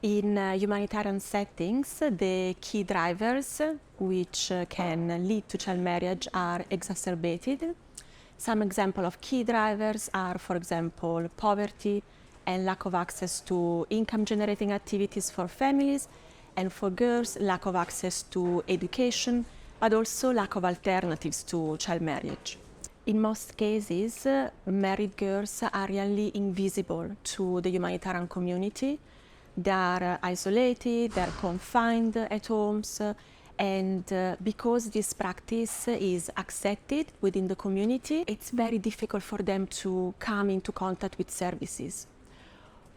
In humanitarian settings, the key drivers which can lead to child marriage are exacerbated. Some examples of key drivers are, for example, poverty and lack of access to income-generating activities for families, and for girls, lack of access to education, but also lack of alternatives to child marriage. In most cases, married girls are really invisible to the humanitarian community. They are isolated, they are confined at homes, and because this practice is accepted within the community, it's very difficult for them to come into contact with services.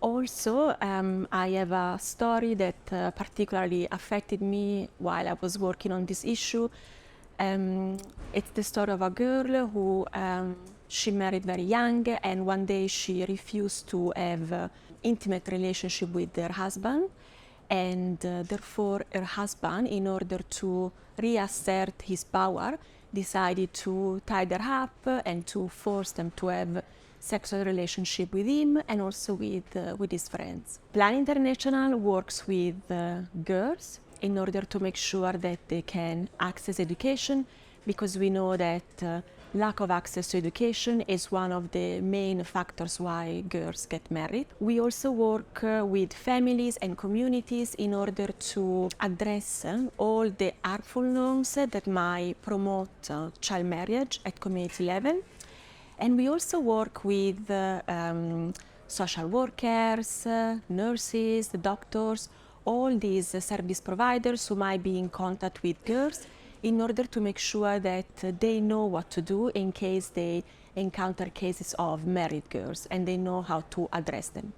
Also, I have a story that particularly affected me while I was working on this issue. It's the story of a girl who she married very young, and one day she refused to have intimate relationship with her husband, and therefore her husband, in order to reassert his power, decided to tie her up and to force them to have sexual relationship with him and also with his friends. Plan International works with girls in order to make sure that they can access education, because we know that lack of access to education is one of the main factors why girls get married. We also work with families and communities in order to address all the harmful norms that might promote child marriage at community level. And we also work with social workers, nurses, doctors, all these service providers who might be in contact with girls, in order to make sure that they know what to do in case they encounter cases of married girls and they know how to address them.